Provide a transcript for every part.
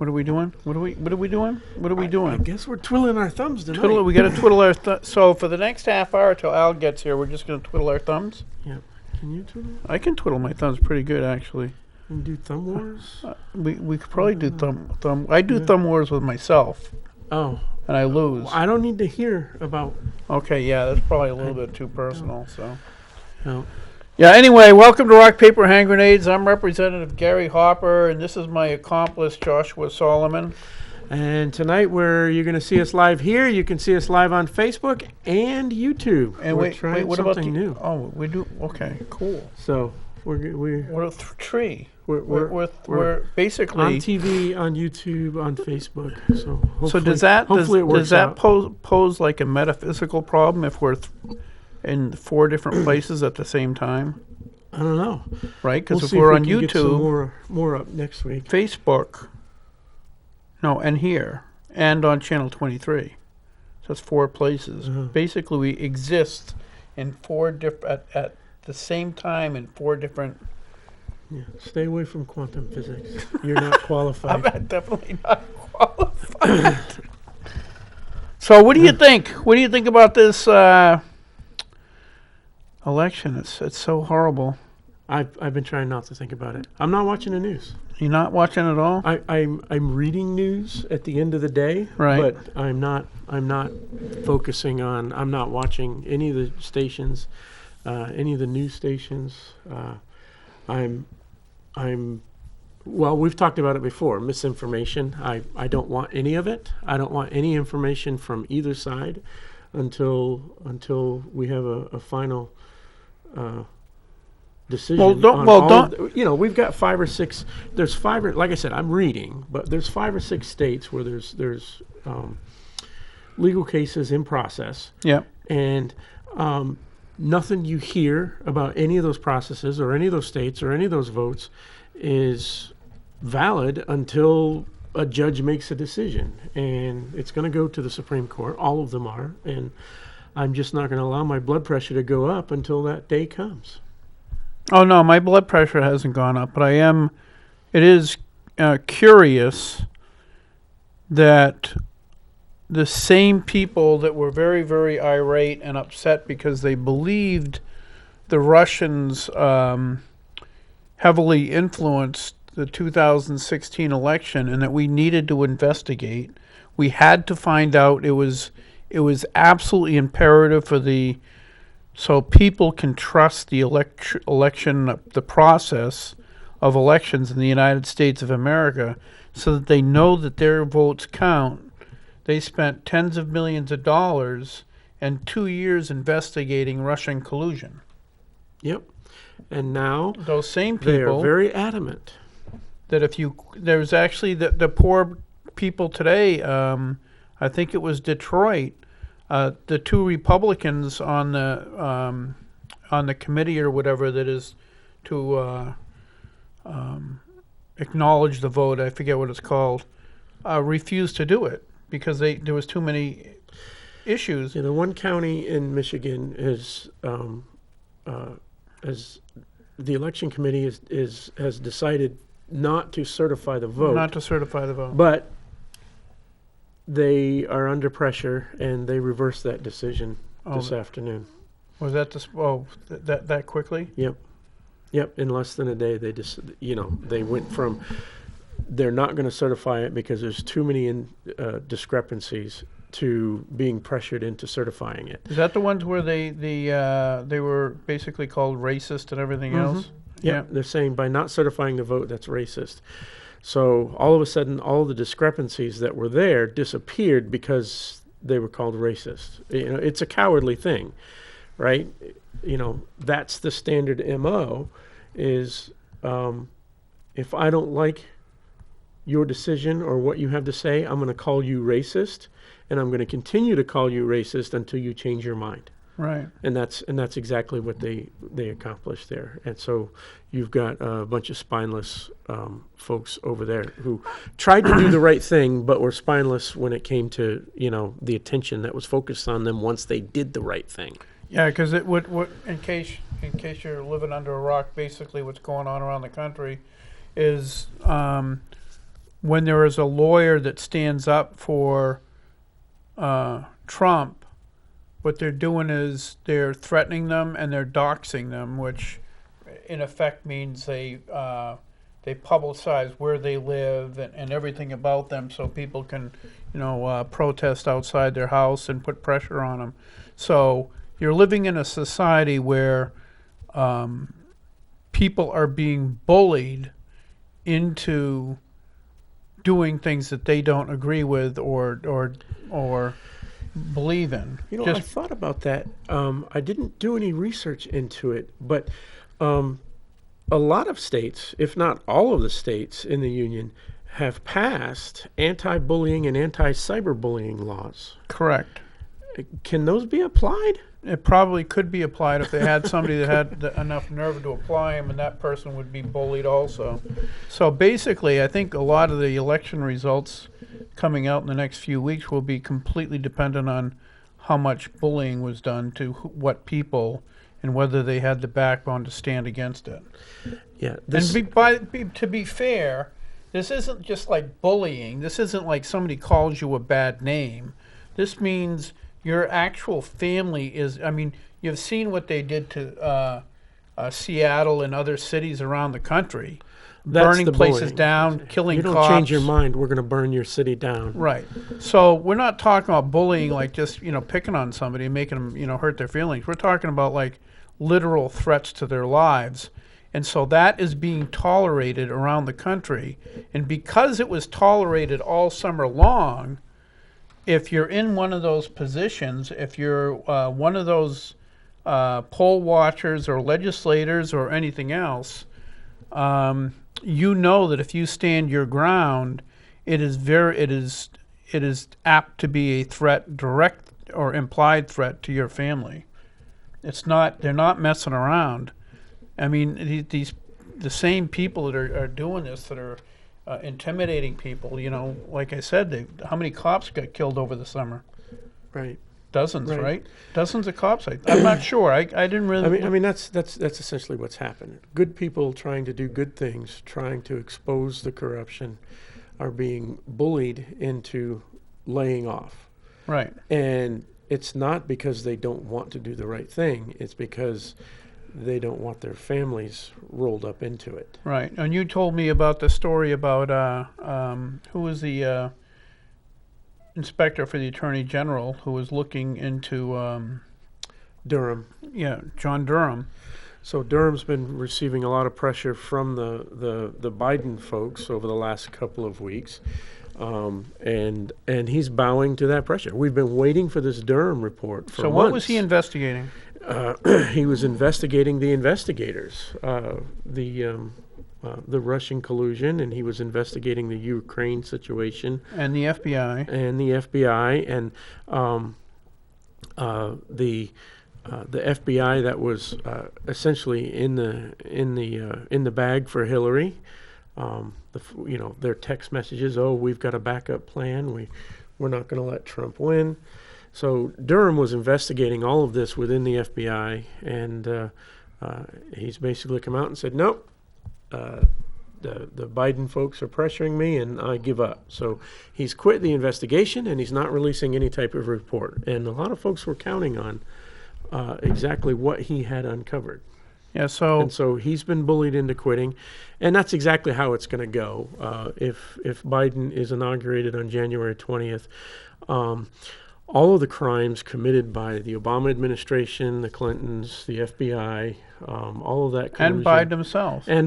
What are we doing? What are we doing? What are we doing? I guess we're twiddling our thumbs tonight. We got to twiddle our so for the next half hour till Al gets here, we're just going to twiddle our thumbs. Yeah. Can you twiddle? I can twiddle my thumbs pretty good, actually. And do thumb wars? We could probably do thumb. I do thumb wars with myself. Oh. And I lose. Well, I don't need to hear about. Okay, yeah, that's probably a little bit too personal. So. No. Yeah, anyway, welcome to Rock, Paper, Hand Grenades. I'm Representative Gary Hopper, and this is my accomplice, Joshua Solomon. And tonight, you're going to see us live here. You can see us live on Facebook and YouTube. And we're trying what something about new. Oh, we do? Okay, cool. So, we're tree. We're basically on TV, on YouTube, on Facebook. So does that out. pose like a metaphysical problem if we're in 4 different places at the same time? I don't know. Right? Because if we'll we're we on YouTube, get some more up next week. Facebook, and here, and on Channel 23. So that's 4 places. Basically, we exist in 4 different at the same time in 4 different. Yeah, stay away from quantum physics. You're not qualified. I'm definitely not qualified. So, what do you think? What do you think about this election? It's so horrible. I've been trying not to think about it. I'm not watching the news. You're not watching at all? I'm reading news at the end of the day, right? But I'm not focusing on. I'm not watching any of the stations, any of the news stations. Well, we've talked about it before. Misinformation. I don't want any of it. I don't want any information from either side until we have a final decision. We've got 5 or 6. There's 5 like I said, I'm reading, but there's 5 or 6 states where there's legal cases in process. Yeah. And nothing you hear about any of those processes or any of those states or any of those votes is valid until a judge makes a decision. And it's going to go to the Supreme Court. All of them are. And I'm just not going to allow my blood pressure to go up until that day comes. Oh, no, my blood pressure hasn't gone up, but it is curious that the same people that were very, very irate and upset because they believed the Russians heavily influenced the 2016 election and that we needed to investigate. We had to find out. It was absolutely imperative so people can trust the election, the process of elections in the United States of America, so that they know that their votes count. They spent tens of millions of dollars and 2 years investigating Russian collusion. Yep. And now those same people, they are very adamant that there's actually the poor people today. I think it was Detroit. The 2 Republicans on the committee or whatever that is to acknowledge the vote. I forget what it's called. Refused to do it because there was too many issues. The one county in Michigan is the election committee has decided not to certify the vote. Not to certify the vote. But they are under pressure, and they reversed that decision this afternoon. Was that that quickly? Yep. In less than a day, they just they went from they're not going to certify it because there's too many discrepancies to being pressured into certifying it. Is that the ones where they were basically called racist and everything else? Yeah, they're saying by not certifying the vote, that's racist. So all of a sudden, all the discrepancies that were there disappeared because they were called racist. It's a cowardly thing, right? That's the standard MO. Is if I don't like your decision or what you have to say, I'm going to call you racist, and I'm going to continue to call you racist until you change your mind. Right. And that's exactly what they accomplished there. And so you've got a bunch of spineless folks over there who tried to do the right thing, but were spineless when it came to the attention that was focused on them once they did the right thing. Yeah, because it would in case you're living under a rock, basically what's going on around the country is when there is a lawyer that stands up for Trump, what they're doing is they're threatening them and they're doxing them, which in effect means they publicize where they live and everything about them, so people can, protest outside their house and put pressure on them. So you're living in a society where people are being bullied into doing things that they don't agree with or believe in. I thought about that. I didn't do any research into it, but a lot of states, if not all of the states in the union, have passed anti-bullying and anti-cyberbullying laws. Correct. Can those be applied? It probably could be applied if they had somebody that had enough nerve to apply them, and that person would be bullied also. So basically, I think a lot of the election results coming out in the next few weeks will be completely dependent on how much bullying was done to what people and whether they had the backbone to stand against it. Yeah. To be fair, this isn't just like bullying. This isn't like somebody calls you a bad name. This means your actual family is, you've seen what they did to Seattle and other cities around the country. Burning places bullying. Down, killing cops. You don't cops. Change your mind, we're going to burn your city down. Right. So we're not talking about bullying like just, picking on somebody and making them, hurt their feelings. We're talking about like literal threats to their lives. And so that is being tolerated around the country. And because it was tolerated all summer long, if you're in one of those positions, if you're one of those poll watchers or legislators or anything else, you know that if you stand your ground, it is apt to be a threat, direct or implied threat to your family. They're not messing around. The same people that are doing this, that are intimidating people, like I said, how many cops got killed over the summer? Right. Dozens, right? Dozens of cops. I'm not sure. I didn't really. That's essentially what's happened. Good people trying to do good things, trying to expose the corruption, are being bullied into laying off. Right. And it's not because they don't want to do the right thing. It's because they don't want their families rolled up into it. Right. And you told me about the story about who was the inspector for the Attorney General who was looking into Durham. Yeah, John Durham. So Durham's been receiving a lot of pressure from the Biden folks over the last couple of weeks, and he's bowing to that pressure. We've been waiting for this Durham report for months. So what was he investigating? He was investigating the investigators, the Russian collusion, and he was investigating the Ukraine situation and the FBI and the FBI that was essentially in the bag for Hillary. Their text messages. Oh, we've got a backup plan. We're not going to let Trump win. So Durham was investigating all of this within the FBI, and he's basically come out and said, nope, the Biden folks are pressuring me, and I give up. So he's quit the investigation, and he's not releasing any type of report. And a lot of folks were counting on exactly what he had uncovered. Yeah. And so he's been bullied into quitting, and that's exactly how it's going to go. If Biden is inaugurated on January 20th, all of the crimes committed by the Obama administration, the Clintons, the FBI, all of that collusion, and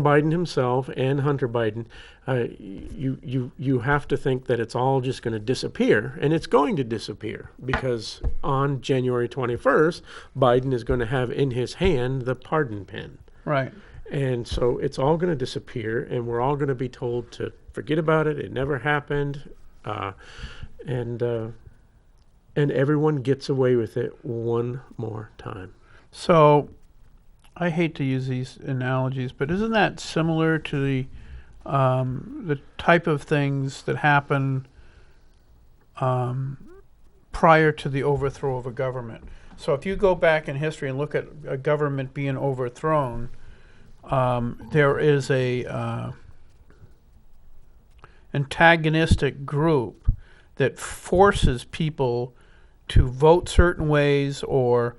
Biden himself, and Hunter Biden, you have to think that it's all just going to disappear, and it's going to disappear because on January 21st, Biden is going to have in his hand the pardon pen. Right. And so it's all going to disappear, and we're all going to be told to forget about it. It never happened, and everyone gets away with it one more time. So I hate to use these analogies, but isn't that similar to the type of things that happen prior to the overthrow of a government? So if you go back in history and look at a government being overthrown, there is and antagonistic group that forces people to vote certain ways, or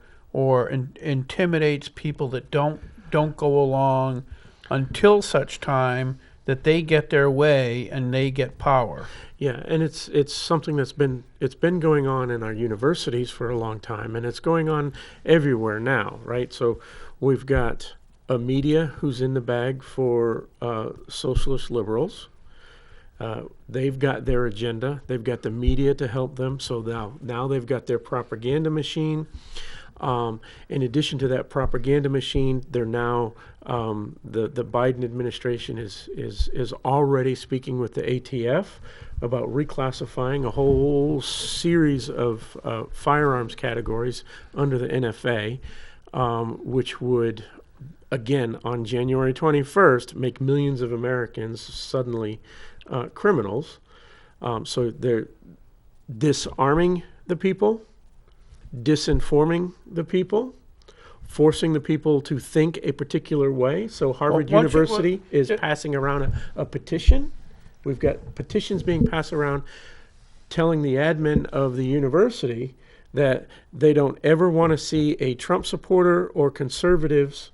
intimidates people that don't go along, until such time that they get their way and they get power. Yeah, and it's something it's been going on in our universities for a long time, and it's going on everywhere now, right? So we've got a media who's in the bag for socialist liberals. They've got their agenda. They've got the media to help them. So now they've got their propaganda machine. In addition to that propaganda machine, they're now the Biden administration is already speaking with the ATF about reclassifying a whole series of firearms categories under the NFA, which would, again, on January 21st, make millions of Americans suddenly criminals. So they're disarming the people, disinforming the people, forcing the people to think a particular way. So Harvard University is passing around a petition. We've got petitions being passed around telling the admin of the university that they don't ever want to see a Trump supporter or conservatives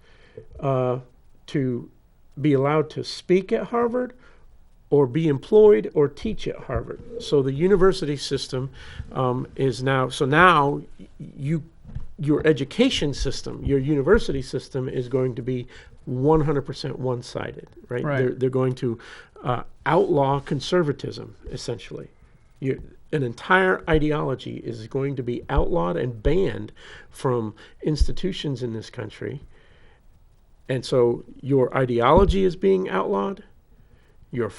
to be allowed to speak at Harvard or be employed or teach at Harvard. So the university system is now, your education system, your university system is going to be 100% one-sided, right? Right. They're going to outlaw conservatism, essentially. An entire ideology is going to be outlawed and banned from institutions in this country. And so your ideology is being outlawed. Your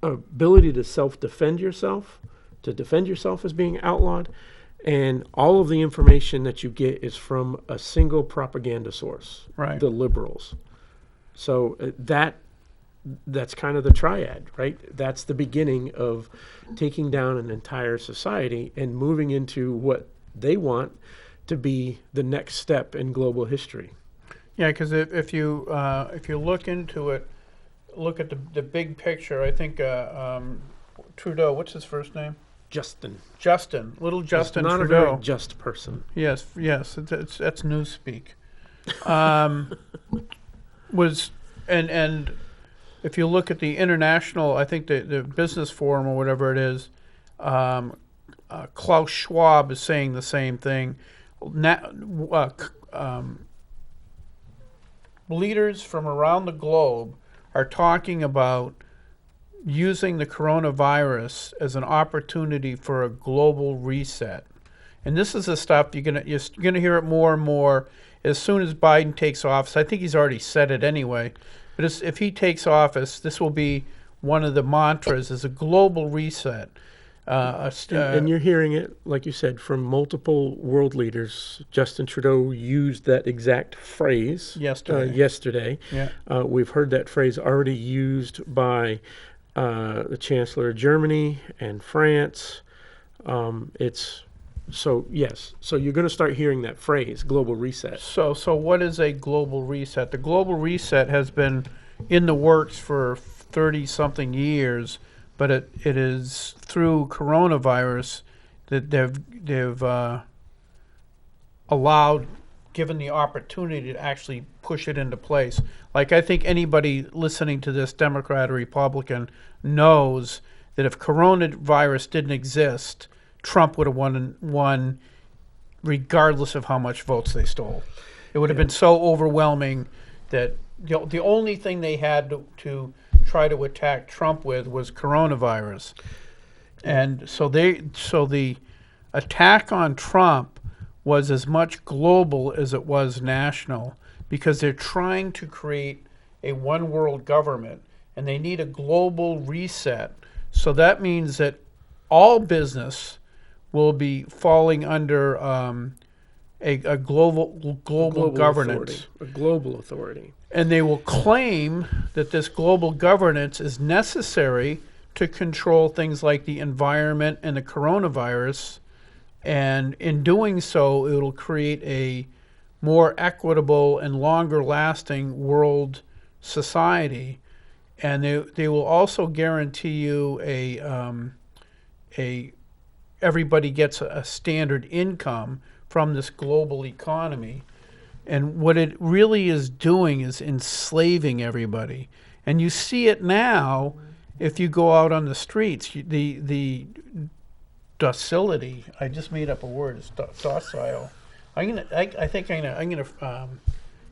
ability to self-defend yourself, to defend yourself, is being outlawed. And all of the information that you get is from a single propaganda source, Right. the liberals. So that's kind of the triad, right? That's the beginning of taking down an entire society and moving into what they want to be the next step in global history. Yeah, because if you look into it, look at the big picture. I think Trudeau. What's his first name? Justin. Little Justin Not Trudeau. a very just person. Yes, that's newspeak. Was and if you look at the international, I think the business forum or whatever it is, Klaus Schwab is saying the same thing. Leaders from around the globe are talking about using the coronavirus as an opportunity for a global reset. And this is the stuff you're gonna hear it more and more as soon as Biden takes office. I think he's already said it anyway. But if he takes office, this will be one of the mantras: is a global reset. And you're hearing it, like you said, from multiple world leaders. Justin Trudeau used that exact phrase yesterday. Yeah. We've heard that phrase already used by the Chancellor of Germany and France. So you're going to start hearing that phrase, global reset. So what is a global reset? The global reset has been in the works for 30-something years, but it is through coronavirus that they've given the opportunity to actually push it into place. Like, I think anybody listening to this, Democrat or Republican, knows that if coronavirus didn't exist, Trump would have won regardless of how much votes they stole. It would have been so overwhelming that the only thing they had to try to attack Trump with was coronavirus. And so the attack on Trump was as much global as it was national, because they're trying to create a one world government and they need a global reset. So that means that all business will be falling under a global governance. A global authority. And they will claim that this global governance is necessary to control things like the environment and the coronavirus. And in doing so, it'll create a more equitable and longer lasting world society. and they will also guarantee you a everybody gets a standard income from this global economy. And what it really is doing is enslaving everybody. And you see it now if you go out on the streets. The docility, I just made up a word, it's docile. I think I'm gonna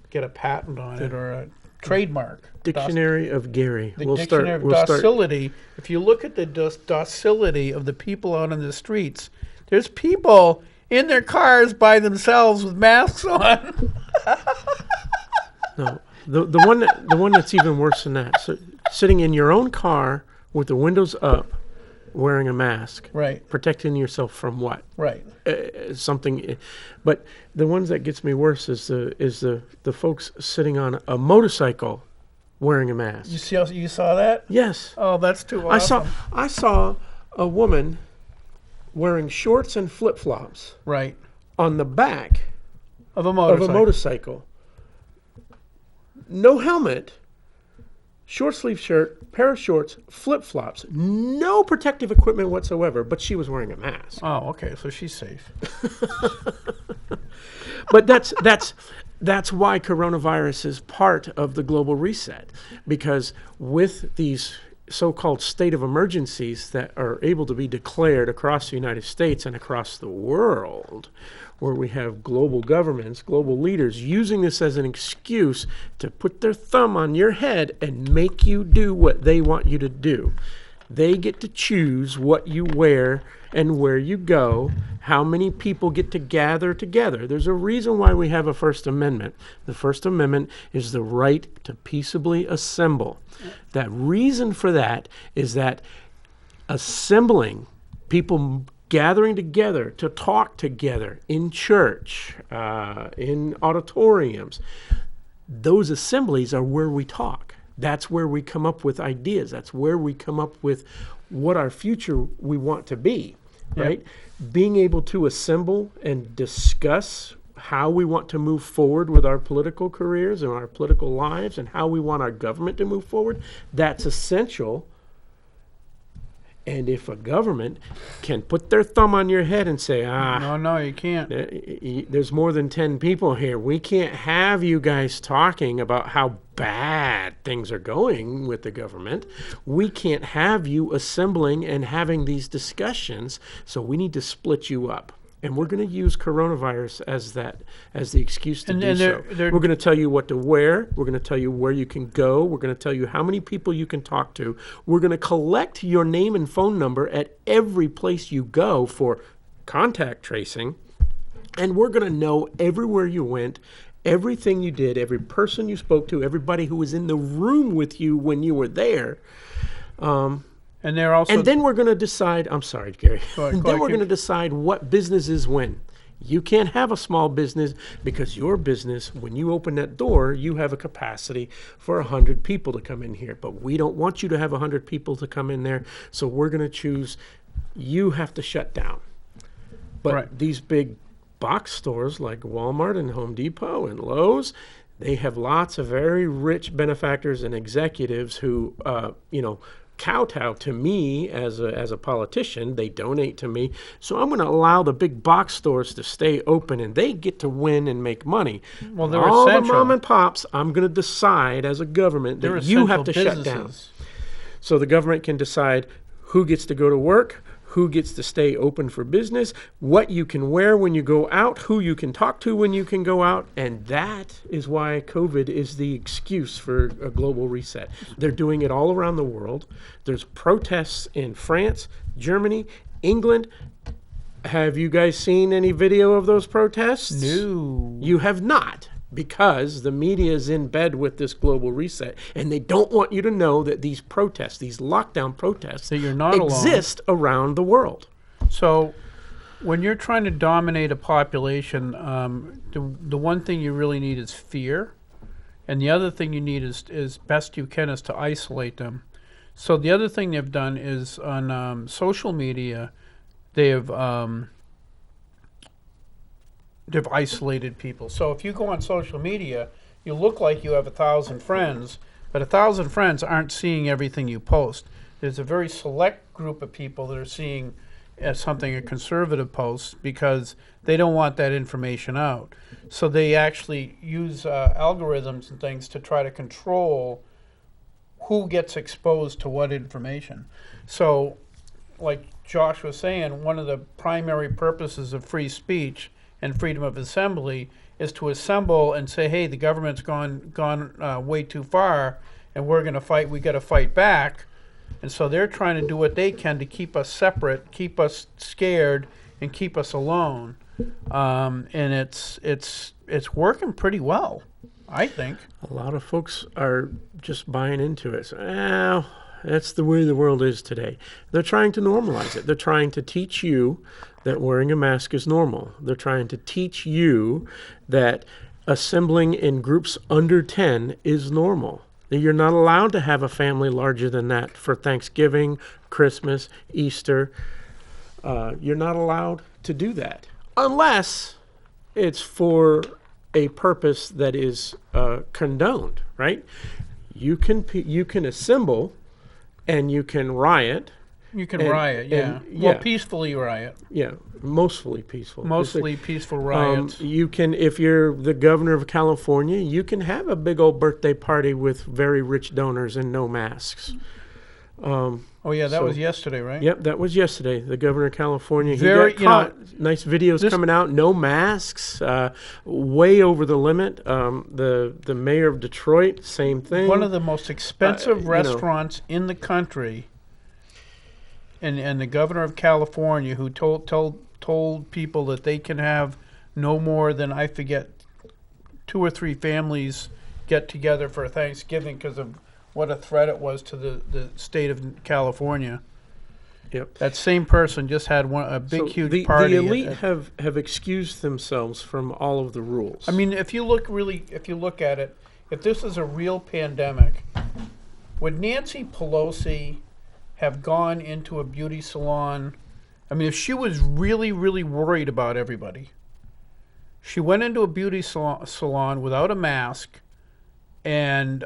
get a patent on it or a trademark. Dictionary of Gary. The dictionary of docility. If you look at the docility of the people out on the streets, there's people in their cars by themselves with masks on. No, the one that's even worse than that. So, sitting in your own car with the windows up, wearing a mask, Right. protecting yourself from what? Right. Something. But the ones that gets me worse is the folks sitting on a motorcycle wearing a mask. You saw that? Yes, Oh, that's too awesome. I saw a woman wearing shorts and flip flops Right. on the back Of a of motorcycle. a motorcycle. No helmet, short sleeve shirt, pair of shorts, flip flops, no protective equipment whatsoever, but she was wearing a mask. Oh, okay. So she's safe. But that's why coronavirus is part of the global reset, because with these so-called state of emergencies that are able to be declared across the United States and across the world, where we have global governments, global leaders using this as an excuse to put their thumb on your head and make you do what they want you to do. They get to choose what you wear and where you go, how many people get to gather together. There's a reason why we have a First Amendment. The First Amendment is the right to peaceably assemble. That reason for that is that assembling, people gathering together to talk together in church, in auditoriums, those assemblies are where we talk. That's where we come up with ideas. That's where we come up with what our future we want to be, right? Being able to assemble and discuss how we want to move forward with our political careers and our political lives and how we want our government to move forward, that's essential. And if a government can put their thumb on your head and say, No, you can't. there's more than 10 people here. We can't have you guys talking about how bad things are going with the government. We can't have you assembling and having these discussions. So we need to split you up. And we're going to use coronavirus as the excuse to do so. We're going to tell you what to wear. We're going to tell you where you can go. We're going to tell you how many people you can talk to. We're going to collect your name and phone number at every place you go for contact tracing. And we're going to know everywhere you went, everything you did, every person you spoke to, everybody who was in the room with you when you were there. And they're also. And then we're going to decide. I'm sorry, Gary. Go ahead, And then we're going to decide what businesses win. You can't have a small business because your business, when you open that door, you have a capacity for 100 people to come in here. But we don't want you to have 100 people to come in there. So we're going to choose. You have to shut down. But Right. these big box stores like Walmart and Home Depot and Lowe's, they have lots of very rich benefactors and executives who, kowtow to me as a politician. They donate to me. So I'm going to allow the big box stores to stay open and they get to win and make money. Well, they're all essential. the mom and pops, I'm going to decide as a government They're that you have essential to shut down. businesses. So the government can decide who gets to go to work, who gets to stay open for business, what you can wear when you go out, who you can talk to when you can go out. And that is why COVID is the excuse for a global reset. They're doing it all around the world. There's protests in France, Germany, England. Have you guys seen any video of those protests? No. You have not, because the media is in bed with this global reset, and they don't want you to know that these protests, these lockdown protests, That you're not exist around the world. So, when you're trying to dominate a population, the one thing you really need is fear, and the other thing you need is best you can is to isolate them. So the other thing they've done is on social media, they've isolated people. So if you go on social media, you look like you have 1,000 friends, But 1,000 friends aren't seeing everything you post. There's a very select group of people that are seeing as something a conservative posts because they don't want that information out. So they actually use algorithms and things to try to control who gets exposed to what information. So, like Josh was saying, one of the primary purposes of free speech and freedom of assembly is to assemble and say, hey, the government's gone way too far, and we're going to fight. We got to fight back. And so they're trying to do what they can to keep us separate, keep us scared, and keep us alone. And it's working pretty well, I think. A lot of folks are just buying into it. So, that's the way the world is today. They're trying to normalize it. They're trying to teach you that wearing a mask is normal. They're trying to teach you that assembling in groups under 10 is normal. You're not allowed to have a family larger than that for Thanksgiving, Christmas, Easter. You're not allowed to do that unless it's for a purpose that is condoned, right? You can assemble and you can riot. You can riot, yeah. Well, peacefully riot. Yeah, mostly peaceful. Mostly peaceful riots. You can, if you're the governor of California, you can have a big old birthday party with very rich donors and no masks. Oh yeah, that was yesterday, right? Yep, that was yesterday. The governor of California, Very, he got caught. Nice videos coming out. No masks, way over the limit. The mayor of Detroit, same thing. One of the most expensive restaurants in the country. And the governor of California, who told people that they can have no more than, I forget, 2 or 3 families get together for Thanksgiving because of what a threat it was to the state of California. Yep. That same person just had a big, huge party. The elite have excused themselves from all of the rules. I mean, if you look at it, if this is a real pandemic, would Nancy Pelosi have gone into a beauty salon? I mean, if she was really, really worried about everybody, she went into a beauty salon without a mask and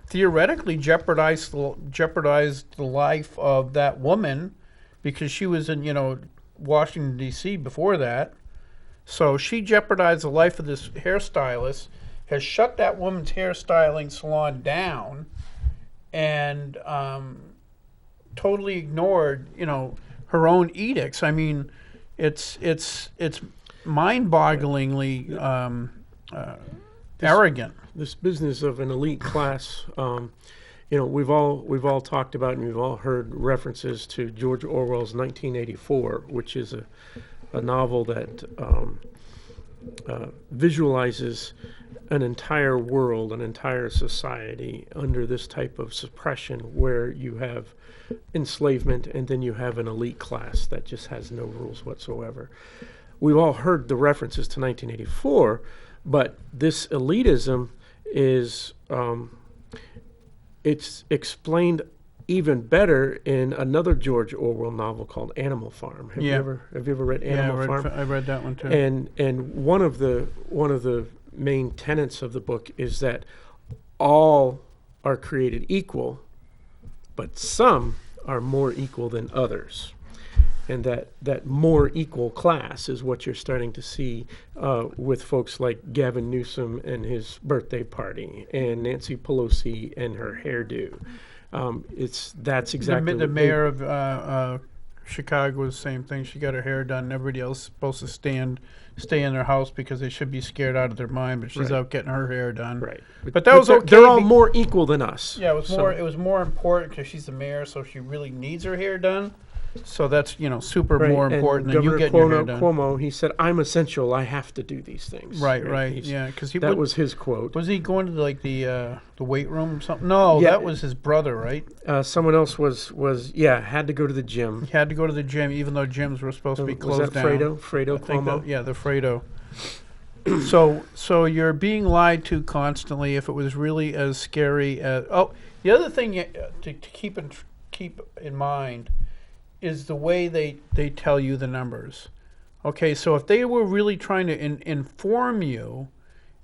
theoretically jeopardized the life of that woman because she was in, Washington, D.C. before that. So she jeopardized the life of this hairstylist, has shut that woman's hairstyling salon down, and totally ignored, her own edicts. I mean, it's mind-bogglingly arrogant. This business of an elite class, we've all talked about and we've all heard references to George Orwell's 1984, which is a novel that visualizes an entire world, an entire society under this type of suppression where you have enslavement and then you have an elite class that just has no rules whatsoever. We've all heard the references to 1984, but this elitism is it's explained even better in another George Orwell novel called Animal Farm. Have you ever read Animal Farm? I read that one too. And one of the main tenets of the book is that all are created equal, but some are more equal than others. And that more equal class is what you're starting to see with folks like Gavin Newsom and his birthday party, and Nancy Pelosi and her hairdo. That's exactly the mayor of Chicago was the same thing. She got her hair done. Everybody else is supposed to stay in their house because they should be scared out of their mind, but she's out getting her hair done. Right. But that was okay. They're all more equal than us. Yeah, it was more important because she's the mayor, so she really needs her hair done. So that's, super more important than you getting your hair done. Cuomo, he said, "I'm essential. I have to do these things." Right. Yeah, because that was his quote. Was he going to the weight room or something? No, that was his brother, right? Someone else was had to go to the gym. He had to go to the gym, even though gyms were supposed to be closed down. Was that Fredo Cuomo? The Fredo. So you're being lied to constantly. If it was really as scary as the other thing to keep in mind is the way they tell you the numbers. Okay, so if they were really trying to inform you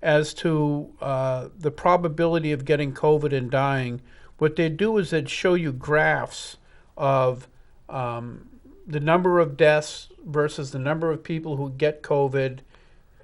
as to the probability of getting COVID and dying, what they'd do is they'd show you graphs of the number of deaths versus the number of people who get COVID,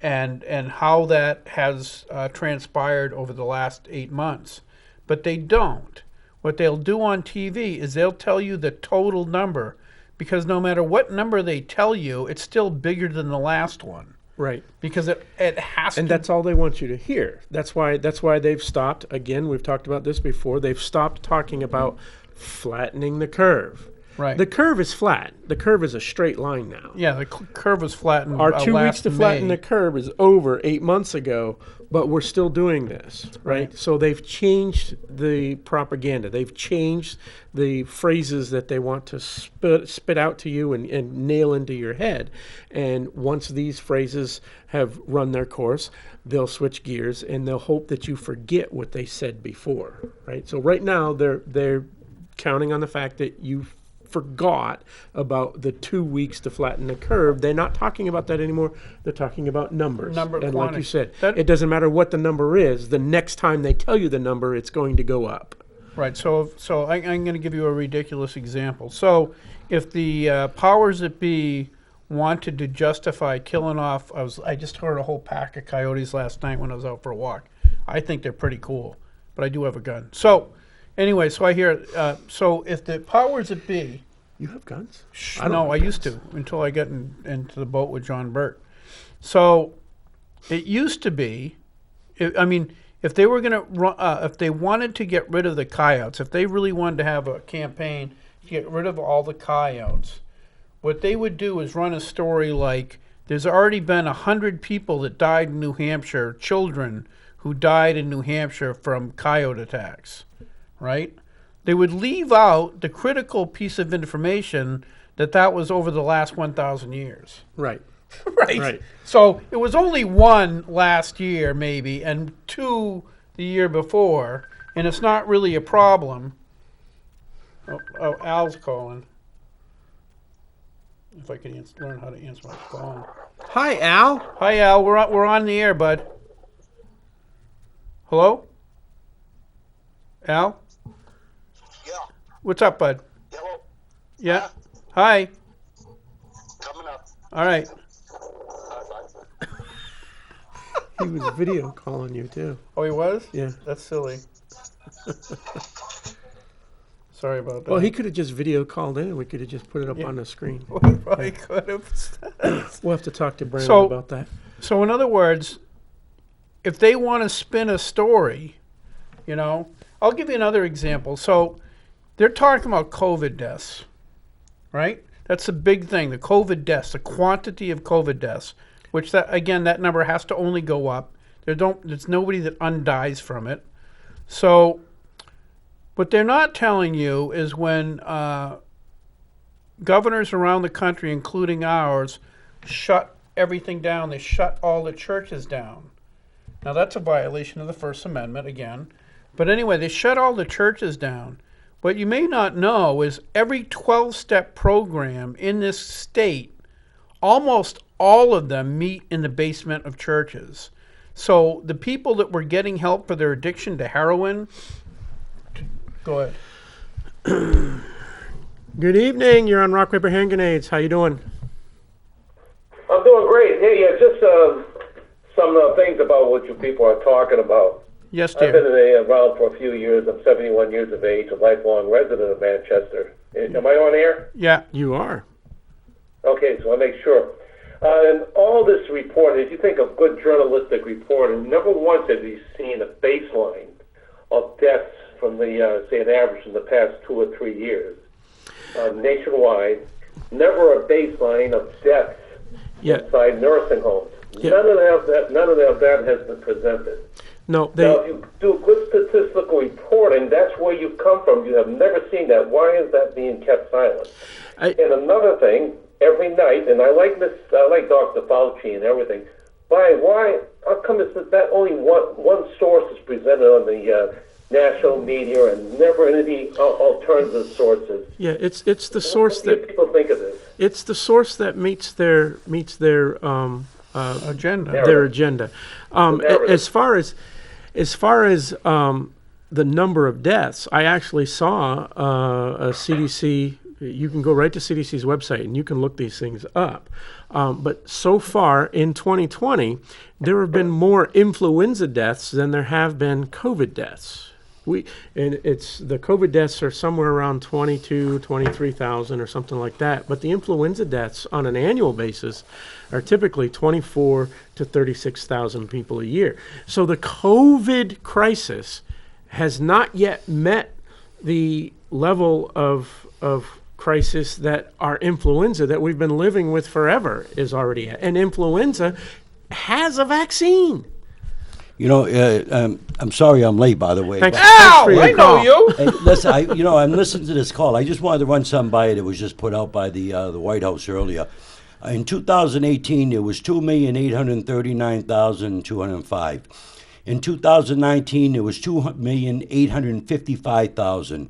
and how that has transpired over the last 8 months. But they don't. What they'll do on TV is they'll tell you the total number, because no matter what number they tell you, it's still bigger than the last one. Right. Because it has to. And that's all they want you to hear. That's why they've stopped. Again, we've talked about this before. They've stopped talking about flattening the curve. Right. The curve is flat. The curve is a straight line now. Yeah, the curve was flattened. Our 2 weeks to flatten May. the curve is over 8 months ago, but we're still doing this, right? So they've changed the propaganda. They've changed the phrases that they want to spit out to you and nail into your head. And once these phrases have run their course, they'll switch gears and they'll hope that you forget what they said before, right? So right now they're counting on the fact that you forgot about the 2 weeks to flatten the curve. They're not talking about that anymore. They're talking about numbers. And quantity. like you said, it doesn't matter what the number is. The next time they tell you the number, it's going to go up. Right. So I'm going to give you a ridiculous example. So if the powers that be wanted to justify killing off, I just heard a whole pack of coyotes last night when I was out for a walk. I think they're pretty cool, but I do have a gun. So anyway, so I hear, so if the powers that be. You have guns? No, I used to until I got into the boat with John Burt. So it used to be, if they were going to, if they wanted to get rid of the coyotes, if they really wanted to have a campaign to get rid of all the coyotes, what they would do is run a story like, there's already been 100 people that died in New Hampshire, children who died in New Hampshire from coyote attacks, right? They would leave out the critical piece of information that was over the last 1,000 years. Right. Right. So it was only 1 last year, maybe, and 2 the year before, and it's not really a problem. Oh, Al's calling. If I can learn how to answer my phone. Hi, Al. Hi, Al. We're on the air, bud. Hello? Al? Yeah. What's up, bud? Hello. Yeah. Hi. Coming up. All right. Bye. He was video calling you, too. Oh, he was? Yeah. That's silly. Sorry about that. Well, he could have just video called in and we could have just put it up on the screen. We probably could have. We'll have to talk to Brandon about that. So in other words, if they want to spin a story, I'll give you another example. So they're talking about COVID deaths, right? That's the big thing, the COVID deaths, the quantity of COVID deaths, which that number has to only go up. There's nobody that undies from it. So what they're not telling you is when governors around the country, including ours, shut everything down, they shut all the churches down. Now that's a violation of the First Amendment again. But anyway, they shut all the churches down. What you may not know is every 12-step program in this state, almost all of them meet in the basement of churches. So the people that were getting help for their addiction to heroin, go ahead. Good evening. You're on Rock, Paper, Hand Grenades. How you doing? I'm doing great. Hey, just some things about what you people are talking about. Yes, I've dear. been around for a few years. I'm 71 years of age, a lifelong resident of Manchester. Am I on air? Yeah. You are. Okay, so I make sure. And all this reporting, if you think of good journalistic reporting, never once have you seen a baseline of deaths from the, say, an average in the past 2 or 3 years nationwide. Never a baseline of deaths inside nursing homes. Yeah. None of that has been presented. No, Now, if you do good statistical reporting, that's where you come from. You have never seen that. Why is that being kept silent? And another thing, every night, and I like Dr. Fauci and everything. Why? How come it's that only one source is presented on the national media and never any alternative sources? Yeah, it's the source what do that people think of this. it's the source that meets their Agenda. their agenda. narrative. As far as the number of deaths, I actually saw a CDC. You can go right to CDC's website and you can look these things up. But so far in 2020, there have been more influenza deaths than there have been COVID deaths. The COVID deaths are somewhere around 23,000 or something like that. But the influenza deaths on an annual basis are typically 24 to 36,000 people a year. So the COVID crisis has not yet met the level of crisis that our influenza that we've been living with forever is already at. And influenza has a vaccine. You know, I'm sorry I'm late, by the way. Thanks. but- Ow! for your I know call. you. Hey, listen, I'm listening to this call. I just wanted to run something by you that was just put out by the White House earlier. In 2018, there was 2,839,205. In 2019, there was 2,855,000.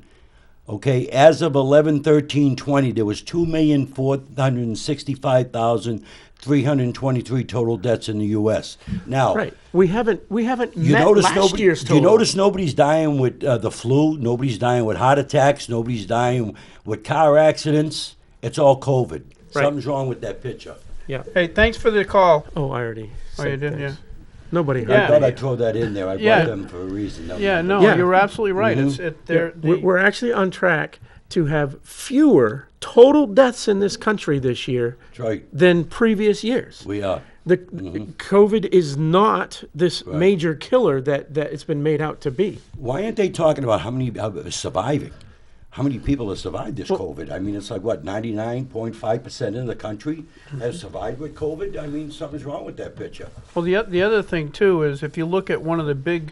Okay, as of 11/13/20, there was 2,465,323 total deaths in the U.S. Now, Right. We haven't you met notice last year's do you total. notice nobody's dying with the flu? Nobody's dying with heart attacks. Nobody's dying with car accidents. It's all COVID. Right. Something's wrong with that picture. Yeah. Hey, thanks for the call. Oh, I already. Oh, said you did, things. yeah. Nobody heard Yeah. I thought that. I'd throw that in there. I Yeah. brought them for a reason. Yeah, no, Yeah. you're absolutely right. Mhm. We're actually on track to have fewer total deaths in this country this year That's right. than previous years. We are. The COVID is not this Right. major killer that it's been made out to be. Why aren't they talking about how many are surviving? How many people have survived this COVID? I mean, it's like, what, 99.5% of the country has survived with COVID? I mean, something's wrong with that picture. Well, the other thing too is if you look at one of the big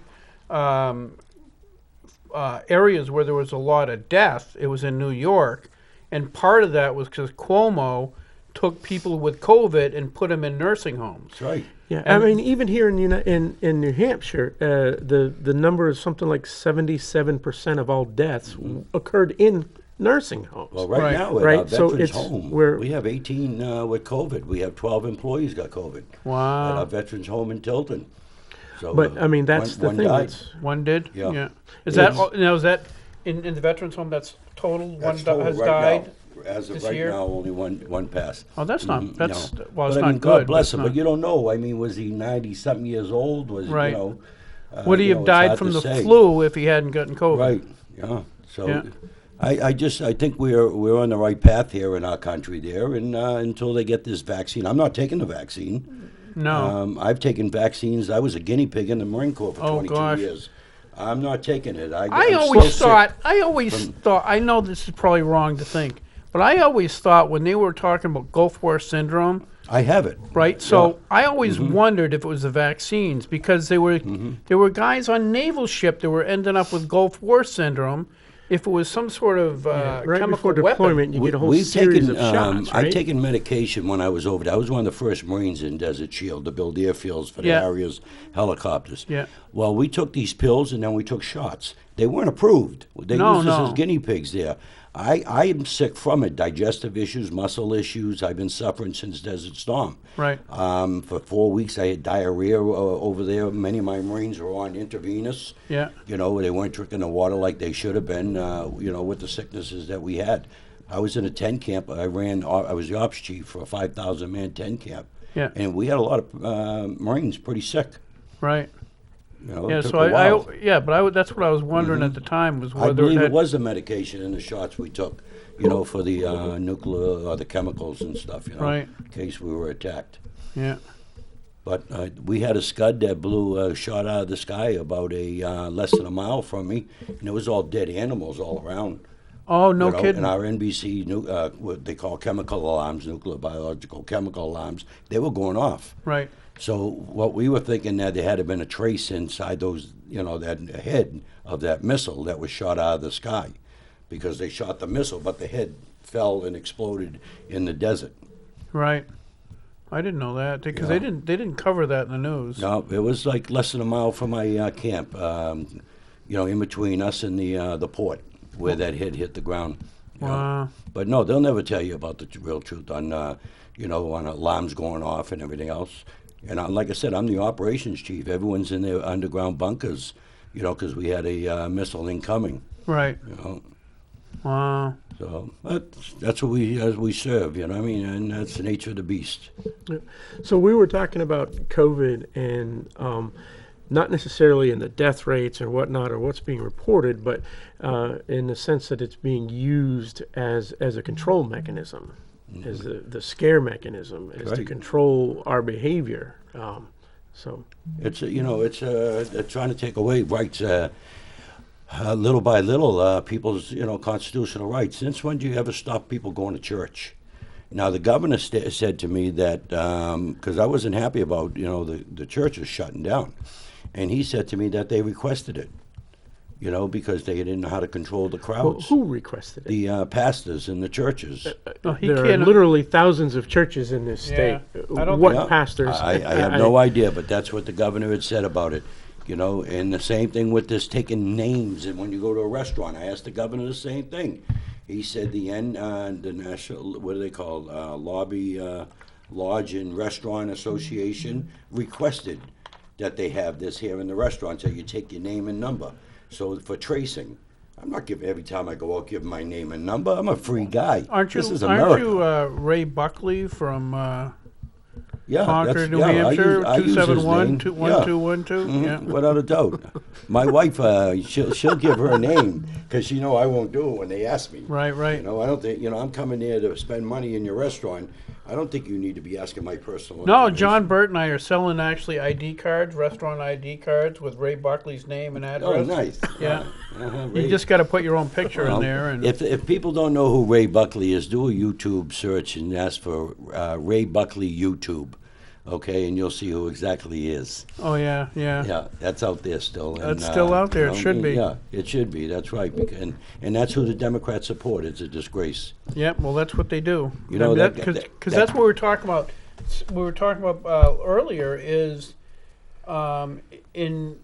areas where there was a lot of death, it was in New York, and part of that was because Cuomo took people with COVID and put them in nursing homes. That's right. Yeah, I mean, even here in New Hampshire, the number is something like 77% of all deaths occurred in nursing homes. Well, right, Right. now at Right, our so Veterans it's Home, where- we have 18 with COVID. We have 12 employees got COVID at Wow. our Veterans Home in Tilton. So, But I mean, that's one the thing. died. That's- One did? Yeah. Is that It's- all- now? Is that in the veterans home? That's total. That's One total has right died. now. As of this right year? now, only one passed. Oh, that's not. Mhm, That's no. well, it's But not I mean, good. God bless it's him, not- but you don't know. I mean, was he 90-something years old? Was Right. you know? Would he you have know, it's died hard from to the say. flu if he hadn't gotten COVID? Right. Yeah. So, Yeah. I think we're on the right path here in our country there, and until they get this vaccine, I'm not taking the vaccine. No. I've taken vaccines. I was a guinea pig in the Marine Corps for Oh, 22 gosh. years. I'm not taking it. I I'm always still thought. sick. I always thought. I know this is probably wrong to think, but I always thought when they were talking about Gulf War syndrome, I have it. right? So Yeah. I always wondered if it was the vaccines because there were guys on naval ship that were ending up with Gulf War syndrome. If it was some sort of right chemical before weapon. deployment, you get a whole We've series taken, of shots, right? I've taken medication when I was over there. I was one of the first Marines in Desert Shield to build airfields for the Yeah. Harriers helicopters. Yeah. Well, we took these pills and then we took shots. They weren't approved. They No, used us no. as guinea pigs there. I am sick from it. Digestive issues, muscle issues. I've been suffering since Desert Storm. Right. For 4 weeks, I had diarrhea over there. Many of my Marines were on intravenous. Yeah. You know, they weren't drinking the water like they should have been, you know, with the sicknesses that we had. I was in a tent camp. I was the ops chief for a 5,000-man tent camp. Yeah. And we had a lot of Marines pretty sick. Right. You know, Yeah. it took So a while. that's what I was wondering at the time was I whether believe it, it was the medication and the shots we took, you know, for the nuclear or the chemicals and stuff, you know, Right. in case we were attacked. Yeah. But we had a Scud that blew a shot out of the sky about less than a mile from me, and it was all dead animals all around. Oh, no you know, kidding. And our NBC, what they call chemical alarms, nuclear biological chemical alarms, they were going off. Right. So what we were thinking that there had to been a trace inside those, you know, that head of that missile that was shot out of the sky, because they shot the missile, but the head fell and exploded in the desert. Right. I didn't know that because Yeah. they didn't cover that in the news. No, it was like less than a mile from my camp, you know, in between us and the port where that head hit the ground. you know. Wow. But no, they'll never tell you about the real truth on, you know, on alarms going off and everything else. And like I said, I'm the operations chief. Everyone's in their underground bunkers, you know, because we had a missile incoming, Right. you know. Wow. So that's what we serve, you know what I mean? And that's the nature of the beast. So we were talking about COVID and not necessarily in the death rates or whatnot or what's being reported, but in the sense that it's being used as a control mechanism, as the scare mechanism, as to Right. control our behavior. So It's they're trying to take away rights little by little, people's constitutional rights. Since when do you ever stop people going to church? Now the governor said to me that because I wasn't happy about the churches shutting down, and he said to me that they requested it, because they didn't know how to control the well, crowds. who requested it? The pastors in the churches. No, he There are can't. literally thousands of churches in this state. Yeah, I don't What Yeah, pastors? I have no idea, but that's what the governor had said about it. And the same thing with this taking names. And when you go to a restaurant, I asked the governor the same thing. He said the national, what do they call, Lodge and Restaurant Association requested that they have this here in the restaurant, so you take your name and number. So for tracing, I'm not giving every time I go out give my name and number. I'm a free guy. Aren't you? This is Aren't America. you Ray Buckley from Yeah, Concord, New I Hampshire? use his 271 name. 1212. Mhm, Yeah. without a doubt. My wife, she'll give her name because I won't do it when they ask me. Right. Right. I don't think I'm coming there to spend money in your restaurant. I don't think you need to be asking my personal. No, information. John Burt and I are selling actually ID cards, restaurant ID cards with Ray Buckley's name and address. Oh, nice. Yeah. Uh-huh, You Ray. just got to put your own picture Well, in there, and if people don't know who Ray Buckley is, do a YouTube search and ask for Ray Buckley YouTube, okay, and you'll see who exactly he is. oh yeah. Yeah, that's out there still. That's still out there. It should be. Yeah, it should be. That's right. And that's who the Democrats support. It's a disgrace. Yep. Well, that's what they do. You know, that- because that- that's what we were talking about. We were talking about earlier is in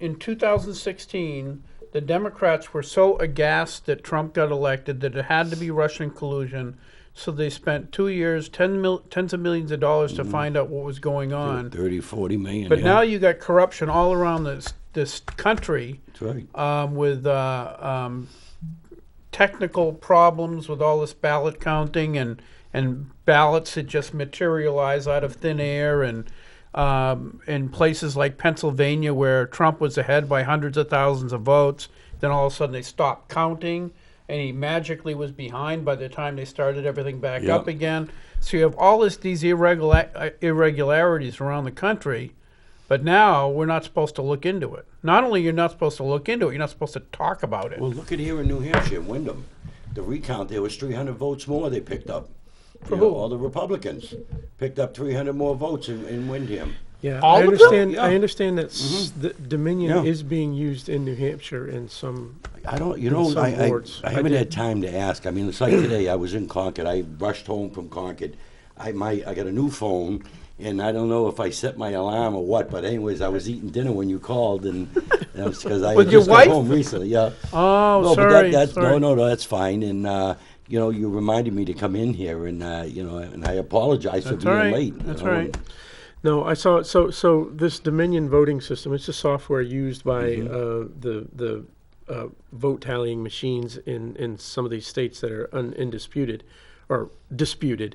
2016 the Democrats were so aghast that Trump got elected that it had to be Russian collusion. So they spent 2 years, tens of millions of dollars to find out what was going on. 30, 40 million. But yeah. now you got corruption all around this country. That's right. With technical problems with all this ballot counting and ballots that just materialize out of thin air, and in places like Pennsylvania where Trump was ahead by hundreds of thousands of votes, then all of a sudden they stopped counting and he magically was behind by the time they started everything back Yeah. up again. So you have all these irregularities around the country. But now we're not supposed to look into it. Not only you're not supposed to look into it, you're not supposed to talk about it. Well, look at here in New Hampshire, Wyndham. The recount, there was 300 votes more they picked up. For who? All the Republicans picked up 300 more votes in Wyndham. Yeah, All I of them? understand. Yeah. I understand that the Dominion Yeah. is being used in New Hampshire in some. I don't, some I wards. I haven't I had time to ask. I mean, it's like today, I was in Concord. I rushed home from Concord. I got a new phone, and I don't know if I set my alarm or what, but anyways, I was eating dinner when you called, and that's because I With just your got wife? home recently. Yeah. Oh, No, sorry. but that's sorry. no, that's fine. And you reminded me to come in here, and and I apologize That's for all being right. late. That's you know, all right. No, I saw. So this Dominion voting system. It's a software used by the vote tallying machines in some of these states that are undisputed or disputed.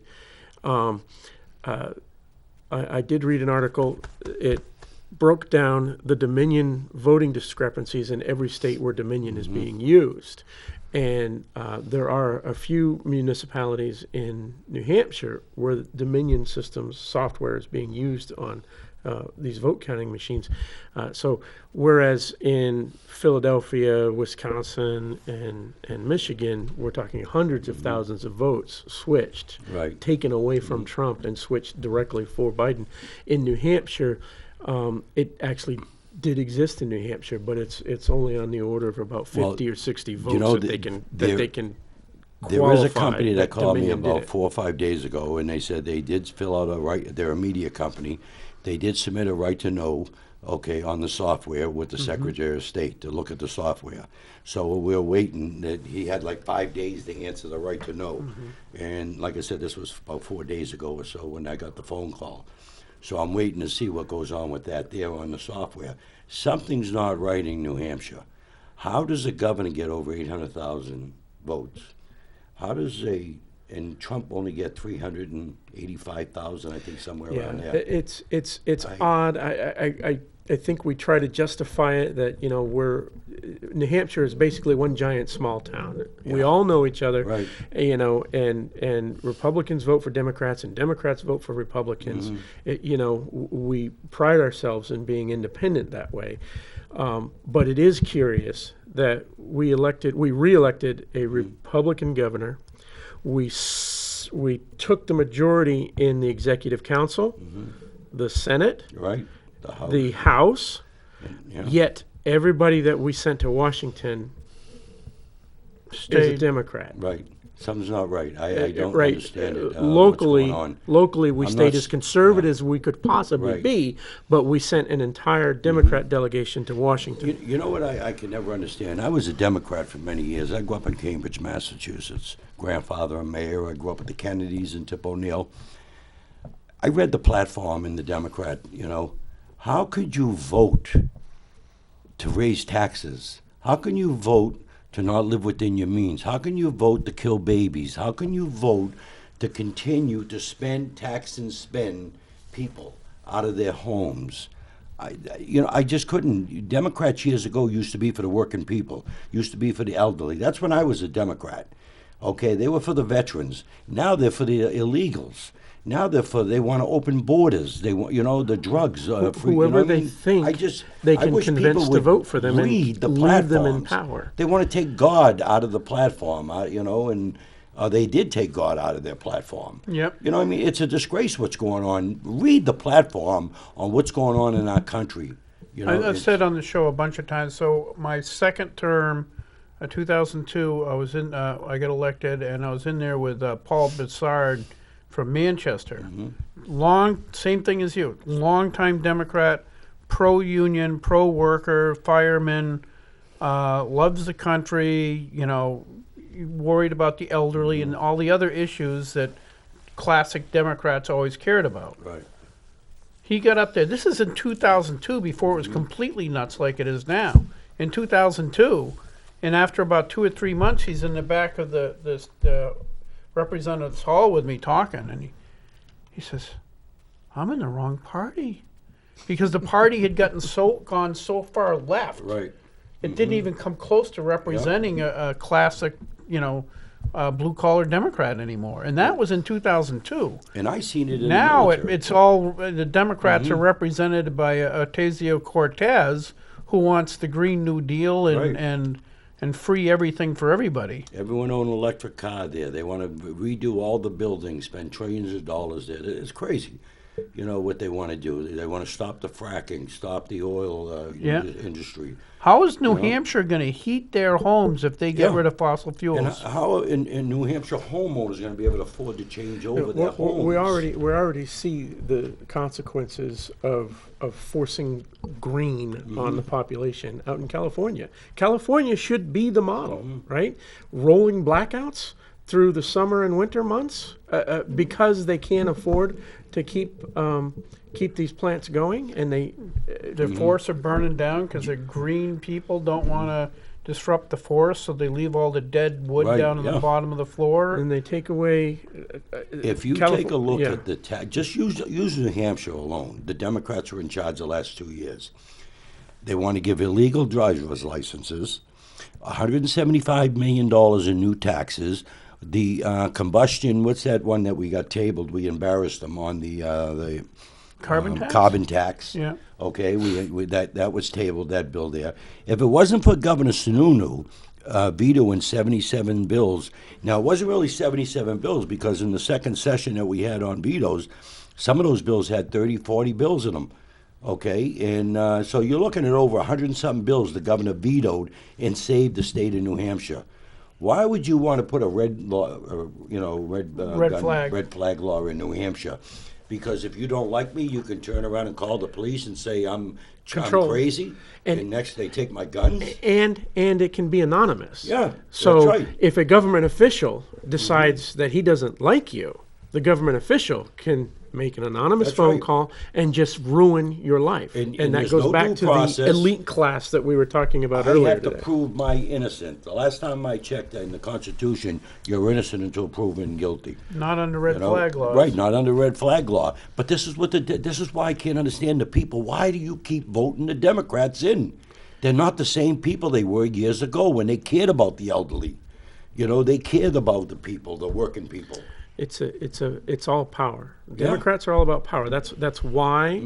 I did read an article. It broke down the Dominion voting discrepancies in every state where Dominion is being used. And there are a few municipalities in New Hampshire where the Dominion systems software is being used on these vote counting machines. So whereas in Philadelphia, Wisconsin, and Michigan, we're talking hundreds of thousands of votes switched, Right. taken away from Trump and switched directly for Biden. In New Hampshire, it actually did exist in New Hampshire, but it's only on the order of about 50 or 60 votes know, that they can There is a qualify company that called me Dominion did about it. 4 or 5 days ago, and they said they did fill out they're a media company. They did submit a right to know, okay, on the software with the Secretary of State to look at the software. So we're waiting. That he had like 5 days to answer the right to know. And like I said, this was about 4 days ago or so when I got the phone call. So I'm waiting to see what goes on with that there on the software. Something's not right in New Hampshire. How does a governor get over 800,000 votes? How does and Trump only get 385,000, I think, somewhere around there. It's odd. I think we try to justify it that New Hampshire is basically one giant small town. We all know each other, Right. And Republicans vote for Democrats and Democrats vote for Republicans. We pride ourselves in being independent that way. But it is curious that we re-elected a Republican governor. We took the majority in the Executive Council, the Senate, Right? The House. the House, Yeah. yet everybody that we sent to Washington is a Stayed. Democrat. Right. Something's not right. I don't Right. understand it. Locally, what's going on. locally, we I'm stayed not as s- conservative as we could possibly Right. be, but we sent an entire Democrat delegation to Washington. You know what I can never understand? I was a Democrat for many years. I grew up in Cambridge, Massachusetts. Grandfather a mayor. I grew up with the Kennedys and Tip O'Neill. I read the platform in the Democrat, How could you vote to raise taxes? How can you vote to not live within your means? How can you vote to kill babies? How can you vote to continue to tax and spend people out of their homes? I just couldn't. Democrats years ago used to be for the working people, used to be for the elderly. That's when I was a Democrat. Okay, they were for the veterans. Now they're for the illegals. Now they want to open borders. They want, the drugs. Free, Whoever they think they I can wish convince people to would vote for them and read the leave them in platforms. power. They want to take God out of the platform, and they did take God out of their platform. Yep. It's a disgrace what's going on. Read the platform on what's going on in our country. I've it's- said on the show a bunch of times. So my second term, 2002, I got elected, and I was in there with Paul Baldasaro from Manchester. Same thing as you. Long-time Democrat, pro-union, pro-worker, fireman, loves the country. Worried about the elderly and all the other issues that classic Democrats always cared about. Right. He got up there. This is in 2002, before it was completely nuts like it is now. In 2002, and after about 2 or 3 months, he's in the back of the representatives hall with me talking, and he says, "I'm in the wrong party," because the party had gone so far left. Right. It didn't even come close to representing a classic, blue collar Democrat anymore, and that was in 2002. And I seen it in Now the military. it's all the Democrats are represented by Ocasio-Cortez, who wants the Green New Deal Right. and free everything for everybody. Everyone own an electric car there. They want to redo all the buildings, spend trillions of dollars there. It's crazy, what they want to do. They want to stop the fracking, stop the oil Yeah. industry. How is New Hampshire going to heat their homes if they get Yeah. rid of fossil And fuels? how in New Hampshire homeowners going to be able to afford to change over their homes? We already see the consequences of forcing green on the population out in California. California should be the model, right? Rolling blackouts through the summer and winter months because they can't afford to keep these plants going, and The forests are burning down because the green people don't want to disrupt the forest, so they leave all the dead wood Right, down on the yeah. bottom of the floor. and they take away. If you Calif- take a look yeah. at the just use New Hampshire alone, the Democrats were in charge the last 2 years. They want to give illegal driver's licenses, $175 million in new taxes. The combustion, what's that one that we got tabled? We embarrassed them on the Carbon tax? Carbon tax. Yeah. Okay, that was tabled, that bill there. If it wasn't for Governor Sununu vetoing 77 bills, now it wasn't really 77 bills because in the second session that we had on vetoes, some of those bills had 30, 40 bills in them. Okay, and so you're looking at over 100 and something bills the governor vetoed and saved the state of New Hampshire. Why would you want to put a red flag law in New Hampshire? Because if you don't like me, you can turn around and call the police and say I'm crazy, and next they take my guns. And it can be anonymous. Yeah, So that's right. if a government official decides that he doesn't like you, The government official can make an anonymous That's phone right. call and just ruin your life. And that there's goes no back due to process. the elite class that we were talking about I earlier have to today. prove my innocence. The last time I checked in the Constitution, you're innocent until proven guilty. Not under red You know? flag laws. Right, not under red flag law. But this is this is why I can't understand the people. Why do you keep voting the Democrats in? They're not the same people they were years ago when they cared about the elderly. You know, they cared about the people, the working people. It's all power. Yeah. Democrats are all about power. That's why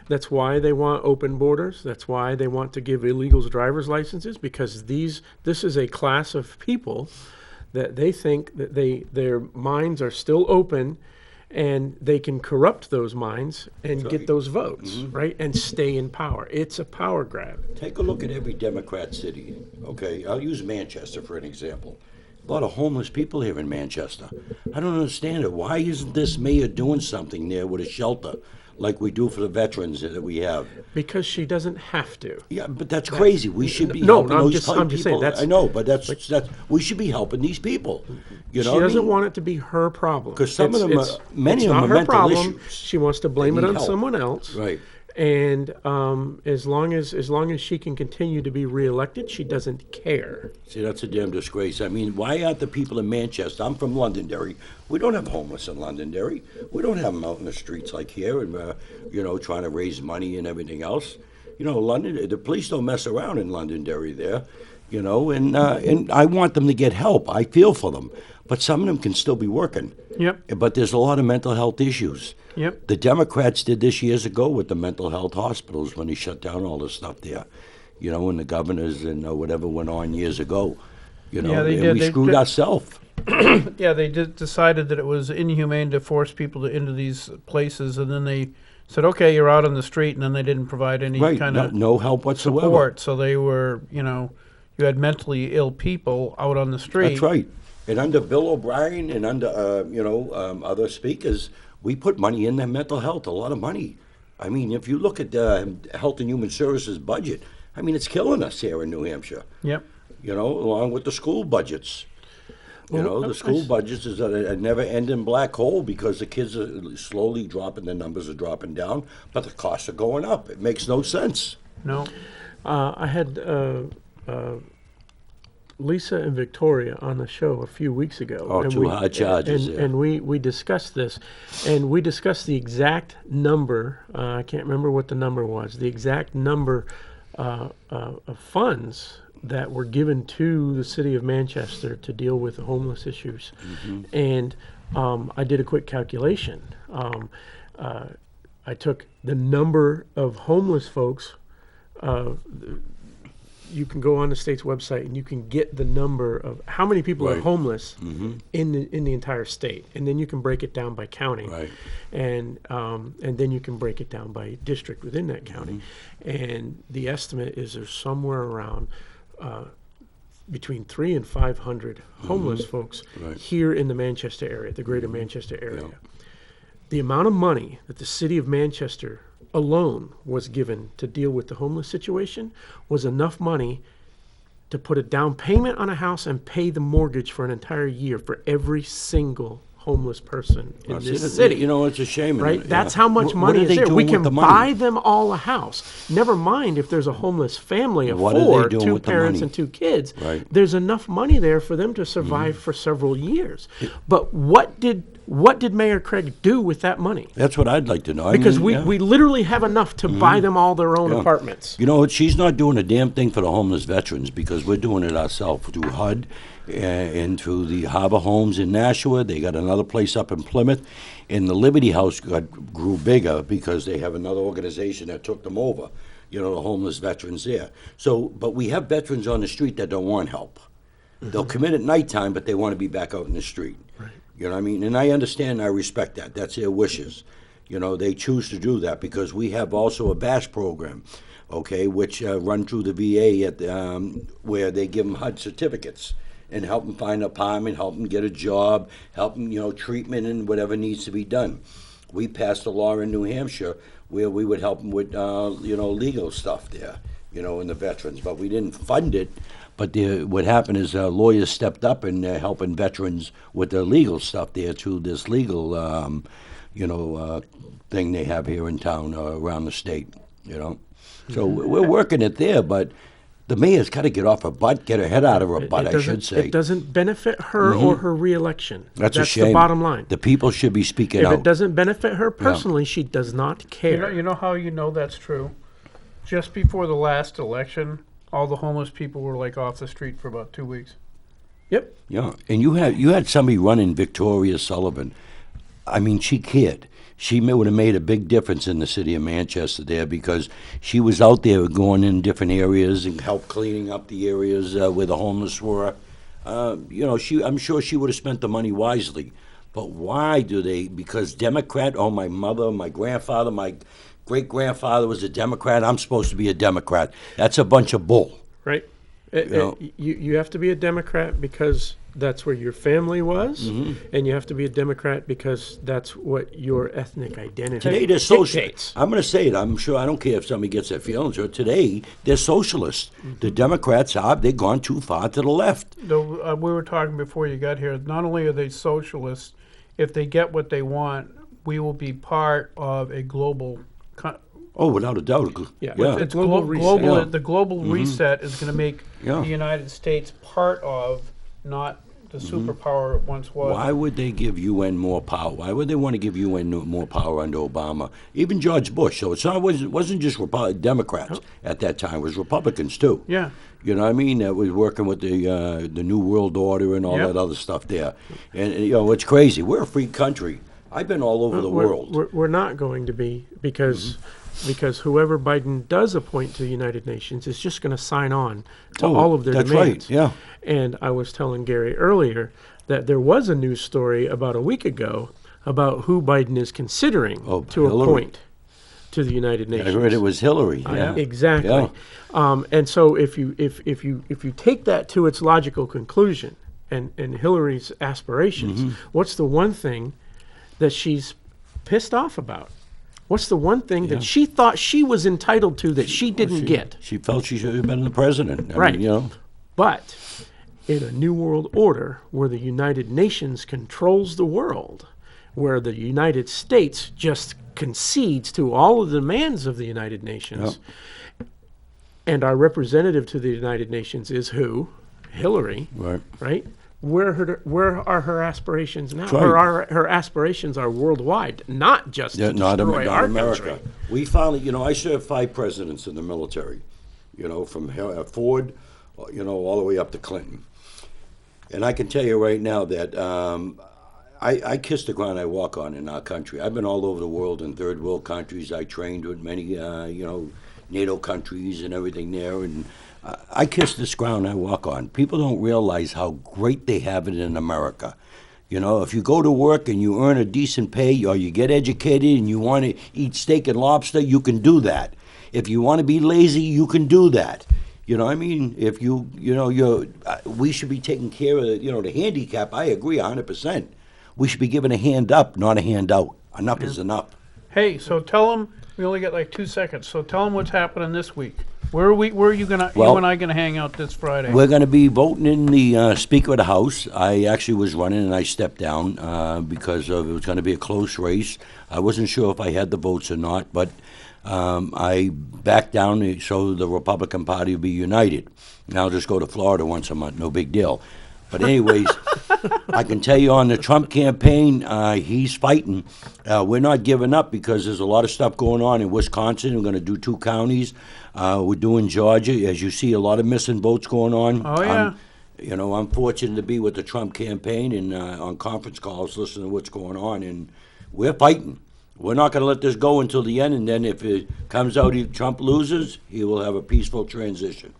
that's why they want open borders. That's why they want to give illegals driver's licenses, because this is a class of people that they think that their minds are still open, and they can corrupt those minds and That's get right. those votes, right? And stay in power. It's a power grab. Take a look at every Democrat city. Okay, I'll use Manchester for an example. A lot of homeless people here in Manchester. I don't understand it. Why isn't this mayor doing something there with a shelter like we do for the veterans that we have? Because she doesn't have to. Yeah, but that's crazy. We should be No, helping I'm those just- type I'm just saying, people. that's- I know, but that's we should be helping these people. You know, She doesn't want it to be her problem. 'Cause some of them many it's of them not are her mental problem. issues. She wants to blame it need on help. someone else. Right. And as long as she can continue to be reelected, she doesn't care. See, that's a damn disgrace. I mean, why aren't the people in Manchester? I'm from Londonderry. We don't have homeless in Londonderry. We don't have them out in the streets like here, and you know, trying to raise money and everything else. You know, London. The police don't mess around in Londonderry there. You know, and I want them to get help. I feel for them, but some of them can still be working. Yep. But there's a lot of mental health issues. Yep. The Democrats did this years ago with the mental health hospitals when they shut down all this stuff there. You know, and the governors and whatever went on years ago. You know, Yeah, they and did. we They screwed did. ourselves. Yeah, they decided that it was inhumane to force people into these places, and then they said, "Okay, you're out on the street," and then they didn't provide any Right, kind no, of no help whatsoever. support. So they were, you had mentally ill people out on the street. That's right. And under Bill O'Brien and under, other speakers, we put money in their mental health, a lot of money. I mean, if you look at the Health and Human Services budget, I mean, it's killing us here in New Hampshire. Yep. You know, along with the school budgets. You Well, know, the school budgets is a never-ending black hole because the kids are slowly dropping, the numbers are dropping down, but the costs are going up. It makes no sense. No. I had Lisa and Victoria on the show a few weeks ago. Oh, and two hard charges, And, yeah. and we discussed this, and we discussed the exact number. I can't remember what the number was. The exact number of funds that were given to the city of Manchester to deal with the homeless issues. And I did a quick calculation. I took the number of homeless folks. You can go on the state's website and you can get the number of how many people are Right. homeless in the entire state, and then you can break it down by county, Right. and then you can break it down by district within that county, and the estimate is there's somewhere around between 300 and 500 homeless folks Right. here in the Manchester area, the greater Manchester area. Yeah. The amount of money that the city of Manchester alone was given to deal with the homeless situation was enough money to put a down payment on a house and pay the mortgage for an entire year for every single homeless person in Well, see, this that- city. You know, it's a shame. Right? yeah. That's how much What money are is they there. We doing can with the money? buy them all a house. Never mind if there's a homeless family of What are they four, doing two with the parents money? and two kids. Right. There's enough money there for them to survive for several years. But what did Mayor Craig do with that money? That's what I'd like to know. I Because mean, yeah. we literally have enough to buy them all their own Yeah. apartments. You know, she's not doing a damn thing for the homeless veterans because we're doing it ourselves through HUD and through the Harbor Homes in Nashua. They got another place up in Plymouth. And the Liberty House grew bigger because they have another organization that took them over, you know, the homeless veterans there. So, but we have veterans on the street that don't want help. They'll come in at nighttime, but they want to be back out in the street. Right. You know what I mean? And I understand, I respect that. That's their wishes. You know, they choose to do that because we have also a BASH program, okay, which run through the VA at where they give them HUD certificates and help them find an apartment, help them get a job, help them, you know, treatment and whatever needs to be done. We passed a law in New Hampshire where we would help them with, legal stuff there, you know, and the veterans, but we didn't fund it. But what happened is lawyers stepped up and they're helping veterans with their legal stuff there through this legal, thing they have here in town around the state. So we're working it there, but the mayor's got to get off her butt, get her head out of her butt, I should say. It doesn't benefit her or her reelection. That's a shame. The bottom line. The people should be speaking If out. it doesn't benefit her personally, she does not care. You know how you know that's true? Just before the last election, all the homeless people were like off the street for about 2 weeks. Yep. Yeah, and you had somebody running Victoria Sullivan. I mean, she cared. She would have made a big difference in the city of Manchester there because she was out there going in different areas and helped cleaning up the areas where the homeless were. I'm sure she would have spent the money wisely. But why do they? Because Democrat, my mother, my grandfather, my great-grandfather was a Democrat. I'm supposed to be a Democrat. That's a bunch of bull. Right. know. You have to be a Democrat because that's where your family was, and you have to be a Democrat because that's what your ethnic identity Today they're socialists. dictates. I'm going to say it. I'm sure. I don't care if somebody gets their feelings hurt. Today they're socialists. The Democrats they've gone too far to the left. Though we were talking before you got here, not only are they socialists, if they get what they want, we will be part of a global. Oh, without a doubt. Yeah. Yeah. It's global reset. Yeah. The global reset is going to make Yeah. the United States part of, not the superpower it once was. Why would they give UN more power? Why would they want to give UN more power under Obama? Even George Bush. So it wasn't just Democrats at that time. It was Republicans too. Yeah. You know what I mean? That was working with the New World Order and all Yep. that other stuff there. And it's crazy. We're a free country. I've been all over the world. We're not going to be because whoever Biden does appoint to the United Nations is just going to sign on to all of their that's demands. right, yeah. And I was telling Gary earlier that there was a news story about a week ago about who Biden is considering to Hillary. appoint to the United I Nations. heard it was Hillary. Yeah. Exactly. Yeah. And so if you take that to its logical conclusion and Hillary's aspirations, what's the one thing that she's pissed off about? What's the one thing that she thought she was entitled to that she didn't get? She felt she should have been the president. I Right. mean, But in a new world order where the United Nations controls the world, where the United States just concedes to all of the demands of the United Nations, and our representative to the United Nations is who? Hillary, right. Where are her aspirations now? right. Her aspirations are worldwide, not just to Not destroy our America. country. We finally, I served 5 presidents in the military, from Ford, all the way up to Clinton. And I can tell you right now that I kiss the ground I walk on in our country. I've been all over the world in third world countries. I trained with many, NATO countries and everything there. And I kiss this ground I walk on. People don't realize how great they have it in America. If you go to work and you earn a decent pay or you get educated and you want to eat steak and lobster, you can do that. If you want to be lazy, you can do that. You know what I mean? If we should be taking care of, the handicap. I agree 100%. We should be given a hand up, not a hand out. Enough is enough. Hey, so tell them, we only got like 2 seconds, so tell them what's happening this week. Where are you gonna, Well, you and I gonna hang out this Friday? We're going to be voting in the Speaker of the House. I actually was running and I stepped down because it was going to be a close race. I wasn't sure if I had the votes or not, but I backed down so the Republican Party would be united. Now I'll just go to Florida once a month, no big deal. But anyways, I can tell you on the Trump campaign, he's fighting. We're not giving up because there's a lot of stuff going on in Wisconsin. We're going to do 2 counties. We're doing Georgia. As you see, a lot of missing votes going on. Oh, yeah. I'm fortunate to be with the Trump campaign and on conference calls listening to what's going on. And we're fighting. We're not going to let this go until the end. And then if it comes out Trump loses, he will have a peaceful transition.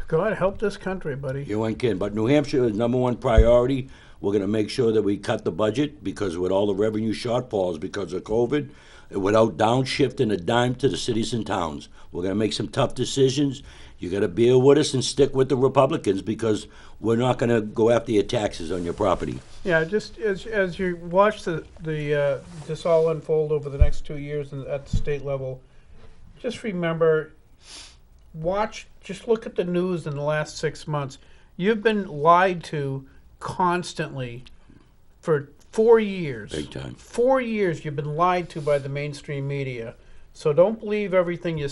God help this country, buddy. You ain't kidding. But New Hampshire is #1 priority. We're going to make sure that we cut the budget because with all the revenue shortfalls because of COVID, without downshifting a dime to the cities and towns. We're going to make some tough decisions. You got to bear with us and stick with the Republicans because we're not going to go after your taxes on your property. Yeah, just as you watch this all unfold over the next 2 years at the state level, just remember, just look at the news in the last 6 months. You've been lied to constantly for 4 years. Big time. 4 years you've been lied to by the mainstream media. So don't believe everything you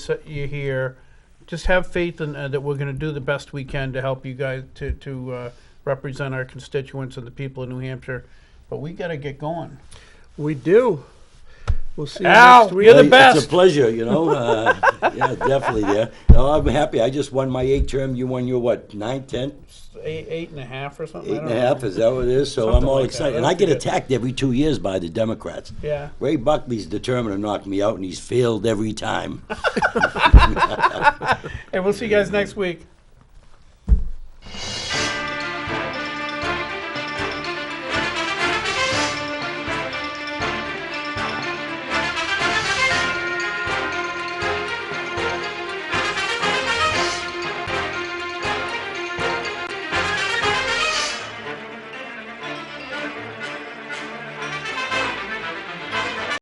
hear. Just have faith in that we're going to do the best we can to help you guys to represent our constituents and the people of New Hampshire. But we got to get going. We do. We'll see you Al, next week. you're the It's best. a pleasure, yeah, definitely, yeah. No, I'm happy. I just won my 8th term. You won your what, 9th, 10th? 8.5 or something. 8.5, is that what it is? So Something I'm all like that. excited. And That's I get good. attacked every 2 years by the Democrats. Yeah. Ray Buckley's determined to knock me out, and he's failed every time. Hey, we'll see you guys next week.